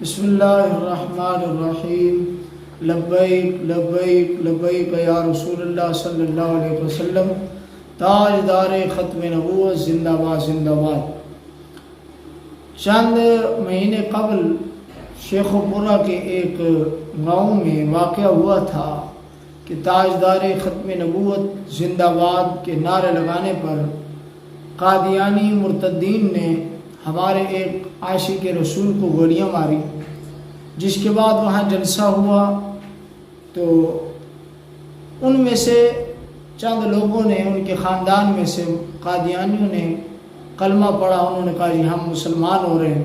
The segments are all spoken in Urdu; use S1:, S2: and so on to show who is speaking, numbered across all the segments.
S1: بسم اللہ الرحمن الرحیم لبیک لبیک لبیک یا رسول اللہ صلی اللہ علیہ وسلم تاجدار ختم نبوت زندہ باد زندہ باد۔ چند مہینے قبل شیخ پورہ کے ایک گاؤں میں واقعہ ہوا تھا کہ تاجدار ختم نبوت زندہ باد کے نعرے لگانے پر قادیانی مرتدین نے ہمارے ایک عاشق رسول کو گولیاں ماری، جس کے بعد وہاں جلسہ ہوا تو ان میں سے چند لوگوں نے، ان کے خاندان میں سے قادیانیوں نے کلمہ پڑھا۔ انہوں نے کہا جی ہم مسلمان ہو رہے ہیں۔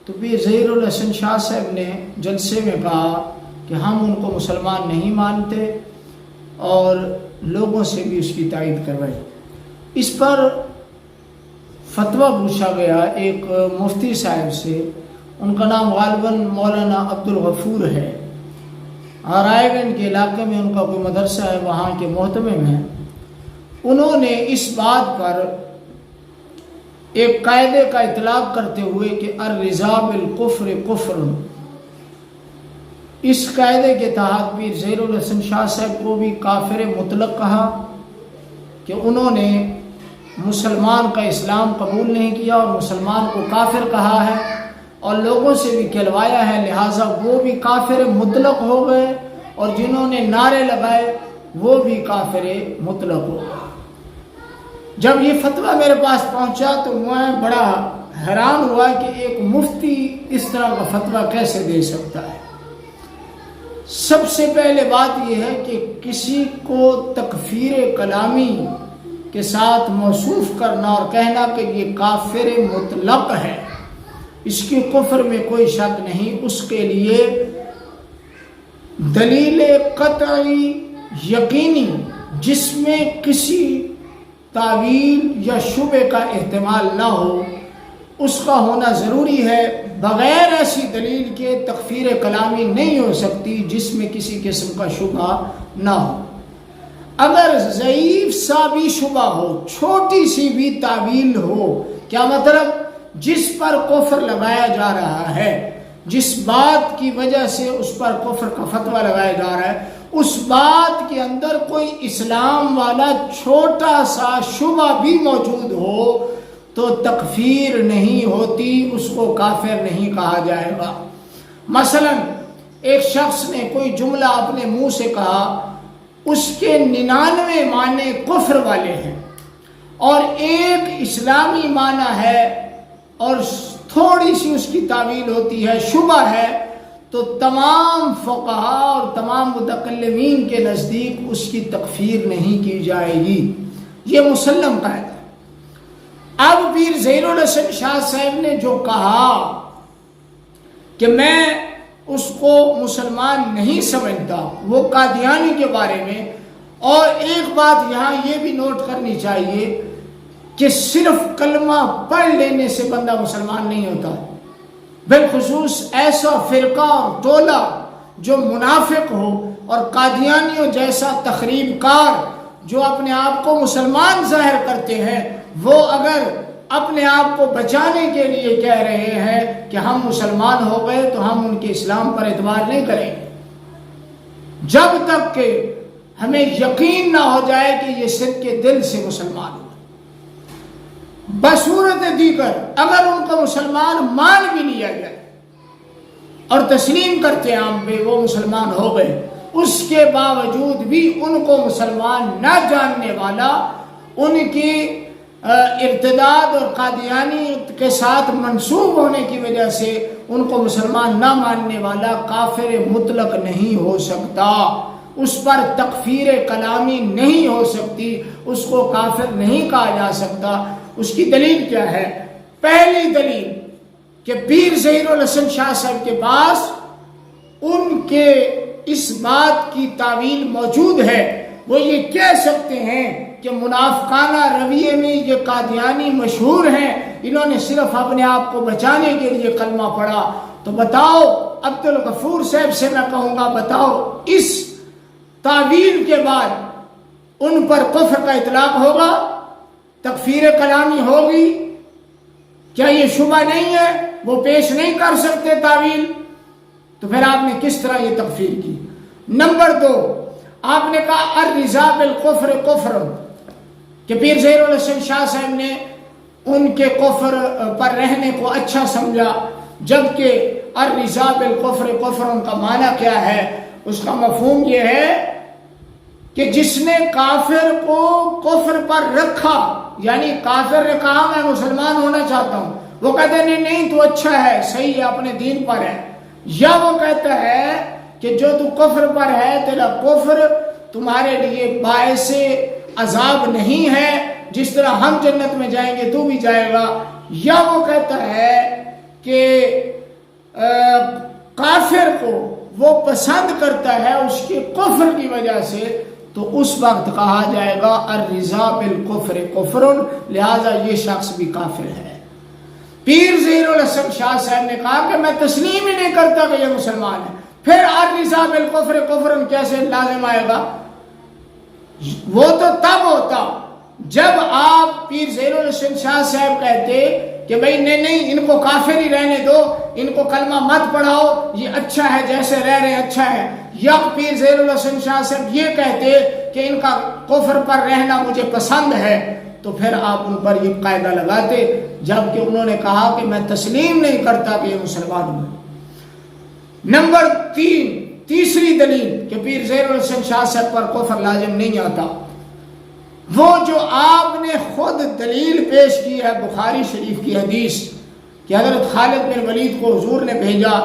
S1: تو پیر ظہیر الحسن شاہ صاحب نے جلسے میں کہا کہ ہم ان کو مسلمان نہیں مانتے اور لوگوں سے بھی اس کی تائید کروائی۔ اس پر فتویٰ پوچھا گیا ایک مفتی صاحب سے، ان کا نام غالباً مولانا عبد الغفور ہے، رائے گنج کے علاقے میں ان کا کوئی مدرسہ ہے، وہاں کے محتمم ہیں۔ انہوں نے اس بات پر ایک قاعدے کا اطلاق کرتے ہوئے کہ الرضا بالکفر کفر، اس قاعدے کے تحت پیر ظہیر الحسن شاہ صاحب کو بھی کافر مطلق کہا کہ انہوں نے مسلمان کا اسلام قبول نہیں کیا اور مسلمان کو کافر کہا ہے اور لوگوں سے بھی کہلوایا ہے، لہٰذا وہ بھی کافر مطلق ہو گئے اور جنہوں نے نعرے لگائے وہ بھی کافر مطلق ہو گئے۔ جب یہ فتویٰ میرے پاس پہنچا تو میں بڑا حیران ہوا کہ ایک مفتی اس طرح کا فتویٰ کیسے دے سکتا ہے۔ سب سے پہلے بات یہ ہے کہ کسی کو تکفیر کلامی کے ساتھ موصوف کرنا اور کہنا کہ یہ کافر مطلق ہے، اس کی کفر میں کوئی شک نہیں، اس کے لیے دلیل قطعی یقینی جس میں کسی تعویل یا شبہ کا احتمال نہ ہو اس کا ہونا ضروری ہے۔ بغیر ایسی دلیل کے تکفیر کلامی نہیں ہو سکتی جس میں کسی قسم کا شبہ نہ ہو۔ اگر ضعیف سا بھی شبہ ہو، چھوٹی سی بھی تعویل ہو، کیا مطلب جس پر کفر لگایا جا رہا ہے، جس بات کی وجہ سے اس پر کفر کا فتویٰ لگایا جا رہا ہے، اس بات کے اندر کوئی اسلام والا چھوٹا سا شبہ بھی موجود ہو تو تکفیر نہیں ہوتی، اس کو کافر نہیں کہا جائے گا۔ مثلا ایک شخص نے کوئی جملہ اپنے منہ سے کہا، اس کے 99 معنی کفر والے ہیں اور ایک اسلامی معنی ہے اور تھوڑی سی اس کی تعویل ہوتی ہے، شبہ ہے، تو تمام فقہاء اور تمام متکلمین کے نزدیک اس کی تکفیر نہیں کی جائے گی۔ یہ مسلم قاعدہ ہے۔ اب پیر ظہیر الحسن شاہ صاحب نے جو کہا کہ میں اس کو مسلمان نہیں سمجھتا، وہ قادیانی کے بارے میں، اور ایک بات یہاں یہ بھی نوٹ کرنی چاہیے کہ صرف کلمہ پڑھ لینے سے بندہ مسلمان نہیں ہوتا، بالخصوص ایسا فرقہ اور ٹولہ جو منافق ہو اور قادیانیوں جیسا تخریب کار جو اپنے آپ کو مسلمان ظاہر کرتے ہیں، وہ اگر اپنے آپ کو بچانے کے لیے کہہ رہے ہیں کہ ہم مسلمان ہو گئے تو ہم ان کے اسلام پر اعتبار نہیں کریں گے جب تک کہ ہمیں یقین نہ ہو جائے کہ یہ صدق کے دل سے مسلمان ہو۔ بصورت دیگر اگر ان کو مسلمان مان بھی لیا جائے اور تسلیم کرتے ہیں ہم پہ وہ مسلمان ہو گئے، اس کے باوجود بھی ان کو مسلمان نہ جاننے والا، ان کی ارتداد اور قادیانی کے ساتھ منسوب ہونے کی وجہ سے ان کو مسلمان نہ ماننے والا کافر مطلق نہیں ہو سکتا، اس پر تکفیر کلامی نہیں ہو سکتی، اس کو کافر نہیں کہا جا سکتا۔ اس کی دلیل کیا ہے؟ پہلی دلیل کہ پیر ظہیر الحسن شاہ صاحب کے پاس ان کے اس بات کی تعویل موجود ہے، وہ یہ کہہ سکتے ہیں کہ منافقانہ رویے میں یہ قادیانی مشہور ہیں، انہوں نے صرف اپنے آپ کو بچانے کے لیے کلمہ پڑھا۔ تو بتاؤ، عبد الغفور صاحب سے میں کہوں گا بتاؤ اس تعویل کے بعد ان پر کفر کا اطلاق ہوگا، تکفیر کلامی ہوگی؟ کیا یہ شبہ نہیں ہے؟ وہ پیش نہیں کر سکتے تعویل، تو پھر آپ نے کس طرح یہ تکفیر کی؟ نمبر 2، آپ نے کہا الرضا بالکفر کفر، کہ پیر ظہیر الحسن شاہ صاحب نے ان کے کفر پر رہنے کو اچھا سمجھا، جبکہ الرضا بالکفر کفر ان کا معنی کیا ہے؟ اس کا مفہوم یہ ہے کہ جس نے کافر کو کفر پر رکھا، یعنی کافر نے کہا میں مسلمان ہونا چاہتا ہوں، وہ کہتے ہیں نہیں نہیں تو اچھا ہے، صحیح ہے، اپنے دین پر ہے، یا وہ کہتا ہے کہ جو تو کفر پر ہے تیرا کفر تمہارے لیے باعث عذاب نہیں ہے، جس طرح ہم جنت میں جائیں گے تو بھی جائے گا، یا وہ کہتا ہے کہ کافر کو وہ پسند کرتا ہے اس کے کفر کی وجہ سے، تو اس وقت کہا جائے گا الرضا بالکفر کفر، لہذا یہ شخص بھی کافر ہے۔ پیر ظہیر الحسن شاہ صاحب نے کہا کہ میں تسلیم ہی نہیں کرتا کہ یہ مسلمان ہے، پھر الرضا بالکفر کفر کیسے لازم آئے گا؟ وہ تو تب ہوتا جب آپ پیر ظہیر الحسن شاہ صاحب کہتے کہ بھئی نہیں ان کو کافر ہی رہنے دو، ان کو کلمہ مت پڑھاؤ، یہ اچھا ہے جیسے رہ رہے اچھا ہے، یا پیر ظہیر الحسن شاہ صاحب یہ کہتے کہ ان کا کفر پر رہنا مجھے پسند ہے، تو پھر آپ ان پر یہ قاعدہ لگاتے، جبکہ انہوں نے کہا کہ میں تسلیم نہیں کرتا کہ یہ مسلمان ہوں۔ نمبر 3، تیسری دلیل کہ پیر ظہیر الحسن شاہ صاحب پر کفر لازم نہیں آتا، وہ جو آپ نے خود دلیل پیش کی ہے بخاری شریف کی حدیث کہ حضرت خالد بن ولید کو حضور نے بھیجا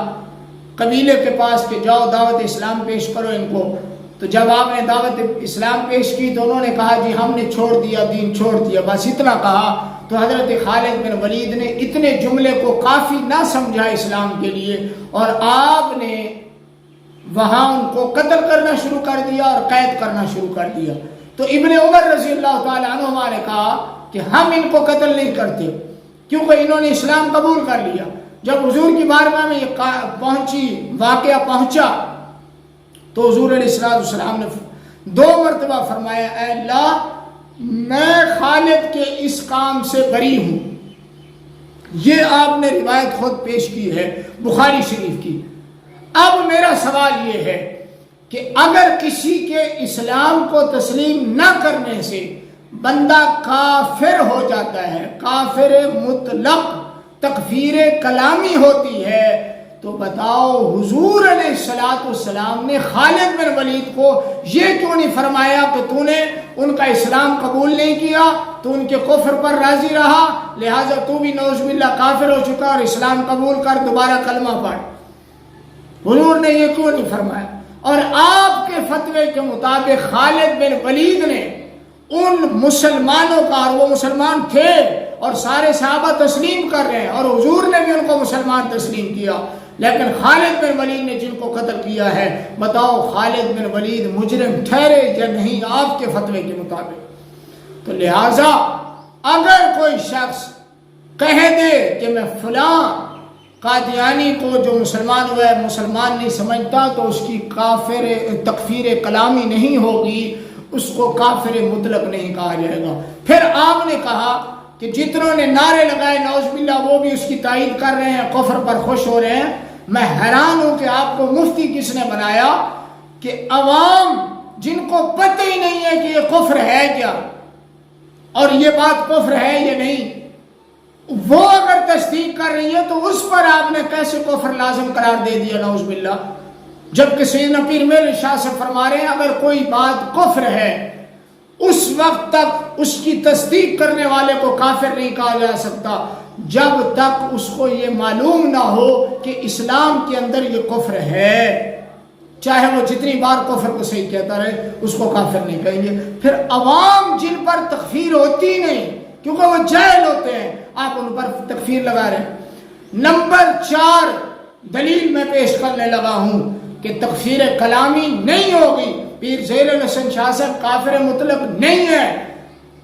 S1: قبیلے کے پاس کہ جاؤ دعوت اسلام پیش کرو ان کو، تو جب آپ نے دعوت اسلام پیش کی تو انہوں نے کہا جی ہم نے چھوڑ دیا، دین چھوڑ دیا، بس اتنا کہا، تو حضرت خالد بن ولید نے اتنے جملے کو کافی نہ سمجھا اسلام کے لیے، اور آپ نے وہاں ان کو قتل کرنا شروع کر دیا اور قید کرنا شروع کر دیا۔ تو ابن عمر رضی اللہ تعالی عنہما نے کہا کہ ہم ان کو قتل نہیں کرتے کیونکہ انہوں نے اسلام قبول کر لیا۔ جب حضور کی بارگاہ میں یہ واقعہ پہنچا تو حضور علیہ السلام نے 2 مرتبہ فرمایا اے اللہ میں خالد کے اس کام سے بری ہوں۔ یہ آپ نے روایت خود پیش کی ہے بخاری شریف کی۔ اب میرا سوال یہ ہے کہ اگر کسی کے اسلام کو تسلیم نہ کرنے سے بندہ کافر ہو جاتا ہے، کافر مطلق تکفیر کلامی ہوتی ہے، تو بتاؤ حضور علیہ السلام نے خالد بن ولید کو یہ کیوں نہیں فرمایا کہ تو نے ان کا اسلام قبول نہیں کیا، تو ان کے کفر پر راضی رہا، لہٰذا تو بھی نعوذ باللہ کافر ہو چکا اور اسلام قبول کر دوبارہ کلمہ پڑھ؟ حضور نے یہ کیوں نہیں فرمایا؟ اور آپ کے فتوے کے مطابق خالد بن ولید نے ان مسلمانوں کا، اور وہ مسلمان تھے اور سارے صحابہ تسلیم کر رہے ہیں اور حضور نے بھی ان کو مسلمان تسلیم کیا، لیکن خالد بن ولید نے جن کو قتل کیا ہے، بتاؤ خالد بن ولید مجرم ٹھہرے یا نہیں آپ کے فتوے کے مطابق؟ تو لہٰذا اگر کوئی شخص کہہ دے کہ میں فلاں قادیانی کو جو مسلمان ہوا ہے مسلمان نہیں سمجھتا، تو اس کی کافر تکفیر کلامی نہیں ہوگی، اس کو کافر مطلق نہیں کہا جائے گا۔ پھر آپ نے کہا کہ جتنوں نے نعرے لگائے نعوذ باللہ وہ بھی اس کی تائید کر رہے ہیں، کفر پر خوش ہو رہے ہیں۔ میں حیران ہوں کہ آپ کو مفتی کس نے بنایا کہ عوام جن کو پتہ ہی نہیں ہے کہ یہ کفر ہے کیا اور یہ بات کفر ہے یا نہیں، وہ اگر تصدیق کر رہی ہے تو اس پر آپ نے کیسے کفر لازم قرار دے دیا نعوذ باللہ؟ جبکہ سیدنا پیر میرے شاہ سے فرما رہے ہیں اگر کوئی بات کفر ہے اس وقت تک اس کی تصدیق کرنے والے کو کافر نہیں کہا جا سکتا جب تک اس کو یہ معلوم نہ ہو کہ اسلام کے اندر یہ کفر ہے، چاہے وہ جتنی بار کفر کو صحیح کہتا رہے اس کو کافر نہیں کہیں گے۔ پھر عوام جن پر تکفیر ہوتی نہیں کیونکہ وہ جاہل ہوتے ہیں، آپ ان پر تکفیر لگا رہے ہیں۔ نمبر 4 دلیل میں پیش کرنے لگا ہوں کہ تکفیر کلامی نہیں ہوگی، پیر ظہیر الحسن شاہ صاحب کافر مطلق نہیں ہے۔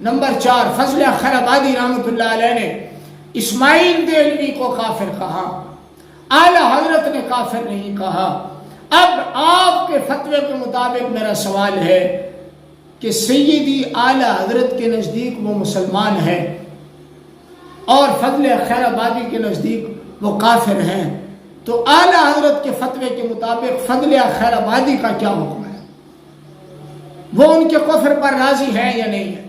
S1: نمبر 4 فضل خیر آبادی رحمۃ اللہ علیہ نے اسماعیل دہلوی کو کافر کہا، اعلی حضرت نے کافر نہیں کہا۔ اب آپ کے فتوے کے مطابق میرا سوال ہے کہ سیدی اعلی حضرت کے نزدیک وہ مسلمان ہے اور فضل خیر آبادی کے نزدیک وہ کافر ہیں، تو اعلیٰ حضرت کے فتوے کے مطابق فضل خیر آبادی کا کیا حکم ہے؟ وہ ان کے کفر پر راضی ہے یا نہیں ہے؟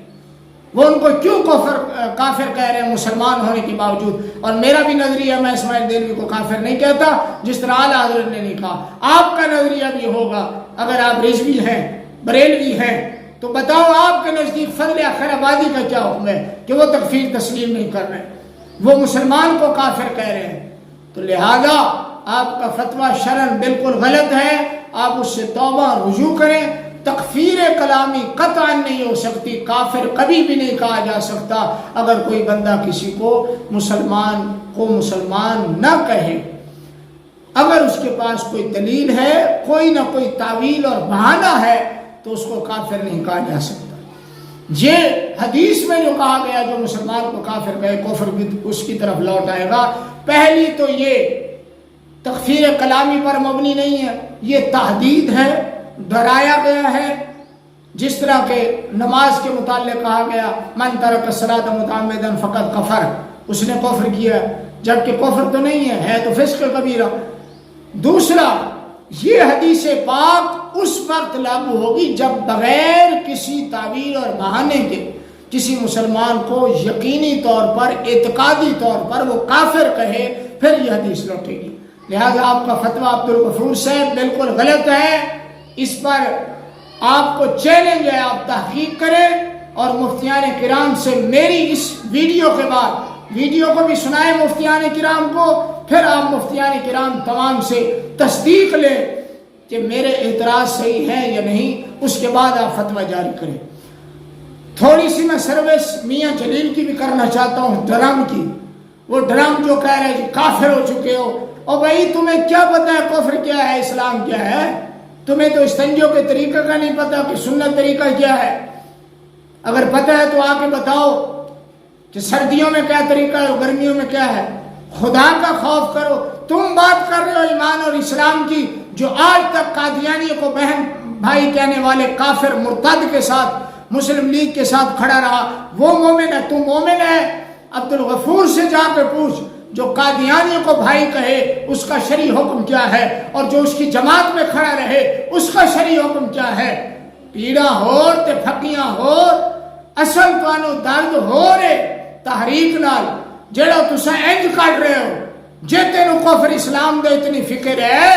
S1: وہ ان کو کیوں کافر کہہ رہے ہیں مسلمان ہونے کے باوجود؟ اور میرا بھی نظریہ، میں اسماعیل دہلوی کو کافر نہیں کہتا جس طرح اعلیٰ حضرت نے نہیں کہا۔ آپ کا نظریہ بھی ہوگا، اگر آپ رضوی ہیں، بریلوی ہیں، تو بتاؤ آپ کے نزدیک فضل خیر آبادی کا کیا حکم ہے کہ وہ تکفیر تسلیم نہیں کر رہے، وہ مسلمان کو کافر کہہ رہے ہیں؟ تو لہذا آپ کا فتویٰ شرعاً بالکل غلط ہے، آپ اس سے توبہ رجوع کریں۔ تکفیر کلامی قطعاً نہیں ہو سکتی، کافر کبھی بھی نہیں کہا جا سکتا اگر کوئی بندہ کسی کو مسلمان نہ کہے۔ اگر اس کے پاس کوئی دلیل ہے، کوئی نہ کوئی تعویل اور بہانہ ہے، تو اس کو کافر نہیں کہا جا سکتا۔ یہ حدیث میں جو کہا گیا جو مسلمان کو کافر کہے کفر اس کی طرف لوٹ آئے گا۔ پہلی تو یہ تکفیر کلامی پر مبنی نہیں ہے، یہ تحدید ہے، ڈرایا گیا ہے۔ جس طرح کہ نماز کے متعلق کہا گیا من ترک الصلاۃ متعمدا فقد کفر، اس نے کفر کیا، جبکہ کفر تو نہیں ہے تو فسق کبیرہ۔ دوسرا، یہ حدیث پاک اس وقت لاگو ہوگی جب بغیر کسی تعویل اور بہانے کے کسی مسلمان کو یقینی طور پر، اعتقادی طور پر وہ کافر کہے، پھر یہ حدیث لوٹے گی۔ لہذا آپ کا فتویٰ عبدالغفور صاحب بالکل غلط ہے، اس پر آپ کو چیلنج ہے، آپ تحقیق کریں اور مفتیان کرام سے میری اس ویڈیو کے بعد ویڈیو کو بھی سنائیں مفتیان کرام کو، پھر آپ مفتیان کرام تمام سے تصدیق لیں کہ میرے اعتراض صحیح ہے یا نہیں، اس کے بعد آپ فتویٰ جاری کریں۔ تھوڑی سی میں سروس میاں جلیل کی بھی کرنا چاہتا ہوں، ڈرم کی۔ وہ ڈرم جو کہہ رہے ہیں کافر ہو چکے ہو، اور بھائی تمہیں کیا پتا ہے کفر کیا ہے، اسلام کیا ہے؟ تمہیں تو استنجو کے طریقہ کا نہیں پتا کہ سنت طریقہ کیا ہے۔ اگر پتا ہے تو آ کے بتاؤ کہ سردیوں میں کیا طریقہ ہے اور گرمیوں میں کیا ہے۔ خدا کا خوف کرو۔ تم بات کر رہے ہو ایمان اور اسلام کی، جو آج تک قادیانی کو بہن بھائی کہنے والے کافر مرتد کے ساتھ، مسلم لیگ کے ساتھ کھڑا رہا، وہ مومن ہے، تم مومن ہے؟ عبدالغفور سے جا کے پوچھ، جو قادیانی کو بھائی کہے اس کا شرعی حکم کیا ہے، اور جو اس کی جماعت میں کھڑا رہے اس کا شرعی حکم کیا ہے۔ پیڑا ہور تے پھکیاں ہور، اصل توانو درد ہو رہے تحریک نال جڑا تسا انج کر رہے ہو۔ جے تینو کفر اسلام دے اتنی فکر ہے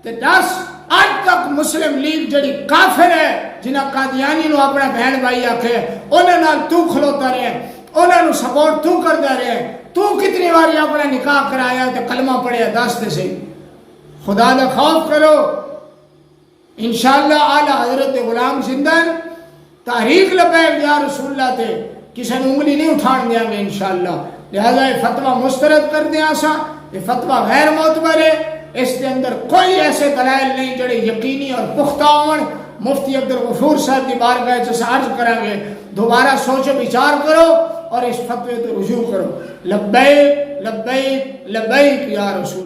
S1: تے دس اج تک مسلم لیگ جڑی کافر ہے، جنہ قادیانی نو اپنا بہن بھائی آکھے، انہاں نال تو کھلوتا رہے، انہاں نو سپورٹ تو کردا رہے، تو کتنی باری اپنا نکاح کرایا تے کلمہ پڑھیا، دس تے صحیح۔ خدا دا خوف کرو۔ انشاءاللہ اعلیٰ حضرت غلام زندن تحریک لبیک یا رسول اللہ تے کسی نے انگلی نہیں اٹھان دیا گے انشاءاللہ۔ لہذا یہ فتویٰ مسترد کر دیا سا، یہ فتویٰ غیر معتبر ہے، اس کے اندر کوئی ایسے دلائل نہیں جڑے یقینی اور پختہ ہون۔ مفتی عبدالغفور صاحب کی بارگاہ سے عرض کریں گے دوبارہ سوچو بچار کرو اور اس فتوے تو رجوع کرو۔ لبیک لبیک لبیک یا رسول